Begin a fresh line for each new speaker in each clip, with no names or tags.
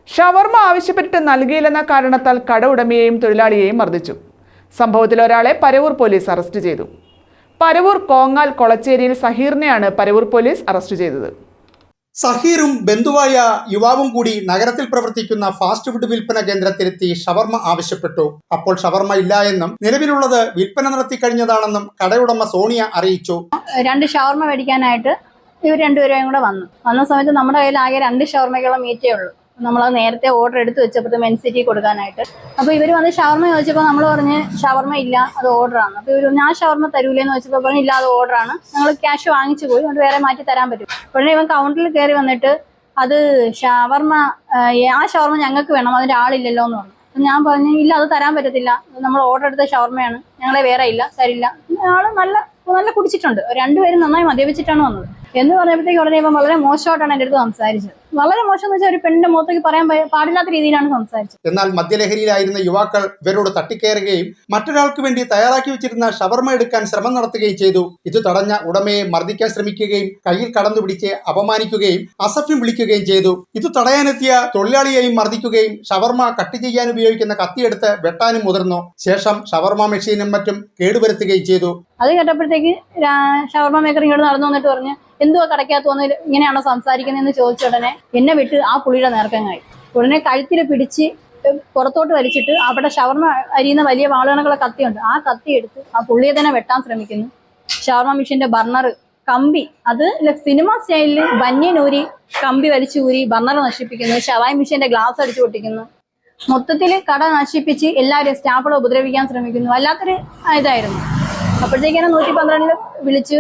ഷവർമ ആവശ്യപ്പെട്ട് നൽകിയില്ലെന്ന കാരണത്താൽ കട ഉടമയെയും തൊഴിലാളിയെയും മർദ്ദിച്ചു. സംഭവത്തിൽ ഒരാളെ പരവൂർ പോലീസ് അറസ്റ്റ് ചെയ്തു. പരവൂർ കോങ്ങാൽ കൊളച്ചേരിയിൽ സഹീറിനെയാണ് പരവൂർ പോലീസ് അറസ്റ്റ് ചെയ്തത്.
സഹീറും ബന്ധുവായ യുവാവും കൂടി നഗരത്തിൽ പ്രവർത്തിക്കുന്ന ഫാസ്റ്റ് ഫുഡ് വിൽപ്പന കേന്ദ്രത്തിലെത്തി ഷവർമ ആവശ്യപ്പെട്ടു. അപ്പോൾ ഷവർമ ഇല്ല എന്നും നിലവിലുള്ളത് വിൽപ്പന നടത്തി കഴിഞ്ഞതാണെന്നും കടയുടമ സോണിയ അറിയിച്ചു.
2 ഷവർമ മേടിക്കാനായിട്ട് ഇവർ രണ്ടുപേരും കൂടെ വന്ന സമയത്ത് നമ്മുടെ കയ്യിൽ ആകെ 2 ഷവർമയ്ക്കുള്ള മീറ്റേ ഉള്ളൂ. നമ്മളത് നേരത്തെ ഓർഡർ എടുത്ത് വെച്ചപ്പോൾ മെൻസിറ്റി കൊടുക്കാനായിട്ട്. അപ്പോൾ ഇവർ വന്ന് ഷവർമ ചോദിച്ചപ്പോൾ നമ്മൾ പറഞ്ഞ് ഷവർമ ഇല്ല, അത് ഓർഡറാണ്. അപ്പോൾ ഇവർ ഞാൻ ഷവർമ തരൂലേന്ന് വെച്ചപ്പോൾ പറഞ്ഞു ഇല്ല, അത് ഓർഡറാണ്, ഞങ്ങൾ ക്യാഷ് വാങ്ങിച്ചു പോയി, അതുകൊണ്ട് വേറെ മാറ്റി തരാൻ പറ്റും. ഉടനെ ഇവൻ കൗണ്ടറിൽ കയറി വന്നിട്ട് അത് ഷവർമ ആ ഷവർമ ഞങ്ങൾക്ക് വേണം, അതിൻ്റെ ആളില്ലല്ലോ എന്ന് പറഞ്ഞു. അപ്പം ഞാൻ പറഞ്ഞു ഇല്ല, അത് തരാൻ പറ്റത്തില്ല, നമ്മൾ ഓർഡർ എടുത്ത ഷവർമയാണ്, ഞങ്ങളെ വേറെ ഇല്ല, തരില്ല. ആൾ നല്ല കുടിച്ചിട്ടുണ്ട്, രണ്ടുപേരും നന്നായി മദ്യപിച്ചിട്ടാണ് വന്നത് എന്ന് പറഞ്ഞപ്പോഴത്തേക്ക് ഉടനെ ഇവൻ വളരെ മോശമായിട്ടാണ് എൻ്റെ അടുത്ത് സംസാരിച്ചത്. വളരെ മോശം എന്ന് വെച്ചാൽ ഒരു പെണ്ണിന്റെ മുഖത്തേക്ക് പറയാൻ പാടില്ലാത്ത രീതിയിലാണ് സംസാരിച്ചത്.
എന്നാൽ മദ്യലഹരിയിലായിരുന്ന യുവാക്കൾ ഇവരോട് തട്ടിക്കയറുകയും മറ്റൊരാൾക്ക് വേണ്ടി തയ്യാറാക്കി വെച്ചിരുന്ന ഷവർമ എടുക്കാൻ ശ്രമം നടത്തുകയും ചെയ്തു. ഇത് തടഞ്ഞ ഉടമയെ മർദ്ദിക്കാൻ ശ്രമിക്കുകയും കയ്യിൽ കടന്നുപിടിച്ച് അപമാനിക്കുകയും അസഭ്യം വിളിക്കുകയും ചെയ്തു. ഇത് തടയാനെത്തിയ തൊഴിലാളിയെയും മർദ്ദിക്കുകയും ഷവർമ കട്ട് ചെയ്യാൻ ഉപയോഗിക്കുന്ന കത്തിയെടുത്ത് വെട്ടാനും മുതിർന്നു. ശേഷം ഷവർമ മെഷീനും മറ്റും കേടുവരുത്തുകയും ചെയ്തു.
അത് കേട്ടപ്പോഴത്തേക്ക് ഷവർമ മേക്കർ ഇങ്ങോട്ട് നടന്നു വന്നിട്ട് പറഞ്ഞു എന്തുവാ കടയ്ക്കകത്ത് വന്ന് ഇങ്ങനെയാണോ സംസാരിക്കുന്നതെന്ന് ചോദിച്ച ഉടനെ എന്നെ വിട്ട് ആ പുള്ളിയുടെ നേർക്കങ്ങായി. ഉടനെ കഴുത്തിൽ പിടിച്ച് പുറത്തോട്ട് വലിച്ചിട്ട് അവിടെ ഷവർമ അരിയുന്ന വലിയ വാളുകണക്കുള്ള കത്തിയുണ്ട്, ആ കത്തി എടുത്ത് ആ പുള്ളിയെ തന്നെ വെട്ടാൻ ശ്രമിക്കുന്നു. ഷവർമ മെഷീന്റെ ബർണർ കമ്പി, അത് സിനിമ സ്റ്റൈലിൽ ബന്യനൂരി കമ്പി വലിച്ചൂരി ബർണർ നശിപ്പിക്കുന്നു. ഷവായ് മെഷീന്റെ ഗ്ലാസ് അടിച്ചു പൊട്ടിക്കുന്നു. മൊത്തത്തിൽ കട നശിപ്പിച്ച് എല്ലാവരും സ്റ്റാഫുകളെ ഉപദ്രവിക്കാൻ ശ്രമിക്കുന്നു. വല്ലാത്തൊരു ഇതായിരുന്നു. അപ്പോഴത്തേക്കാണ് 112 വിളിച്ച്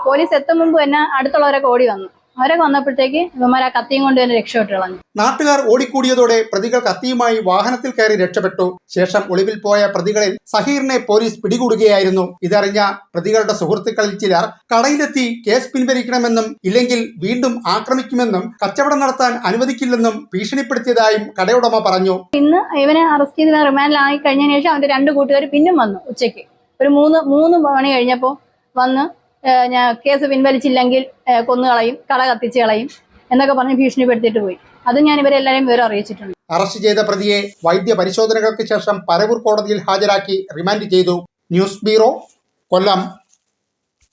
പോലീസ് എത്തും മുമ്പ് എന്നെ അടുത്തുള്ളവരൊക്കെ ഓടി വന്നു. അവരൊക്കെ വന്നപ്പോഴത്തേക്ക് ഇവന്മാർ ആ കത്തിയും കൊണ്ട് തന്നെ രക്ഷപ്പെട്ടു കളഞ്ഞു.
നാട്ടുകാർ ഓടിക്കൂടിയതോടെ പ്രതികൾ കത്തിയുമായി വാഹനത്തിൽ കയറി രക്ഷപ്പെട്ടു. ശേഷം ഒളിവിൽ പോയ പ്രതികളിൽ സഹീറിനെ പോലീസ് പിടികൂടുകയായിരുന്നു. ഇതറിഞ്ഞ പ്രതികളുടെ സുഹൃത്തുക്കളിൽ ചിലർ കടയിലെത്തി കേസ് പിൻവലിക്കണമെന്നും ഇല്ലെങ്കിൽ വീണ്ടും ആക്രമിക്കുമെന്നും കച്ചവടം നടത്താൻ അനുവദിക്കില്ലെന്നും ഭീഷണിപ്പെടുത്തിയതായും കടയുടമ പറഞ്ഞു.
ഇന്ന് ഇവനെ അറസ്റ്റ് ചെയ്ത് റിമാൻഡിലായി കഴിഞ്ഞതിന് ശേഷം അവന്റെ 2 കൂട്ടുകാർ പിന്നും വന്നു. ഉച്ചയ്ക്ക് ഒരു 3 മണി കഴിഞ്ഞപ്പോൾ വന്ന് ഞാൻ കേസ് പിൻവലിച്ചില്ലെങ്കിൽ കൊന്നുകളയും, കട കത്തിച്ച് കളയും എന്നൊക്കെ പറഞ്ഞ് ഭീഷണിപ്പെടുത്തിയിട്ട് പോയി. അത് ഞാൻ ഇവരെല്ലാവരെയും വിവരം അറിയിച്ചിട്ടുണ്ട്.
അറസ്റ്റ് ചെയ്ത പ്രതിയെ വൈദ്യ പരിശോധനകൾക്ക് ശേഷം പരവൂർ കോടതിയിൽ ഹാജരാക്കി റിമാൻഡ് ചെയ്തു. ന്യൂസ് ബ്യൂറോ, കൊല്ലം.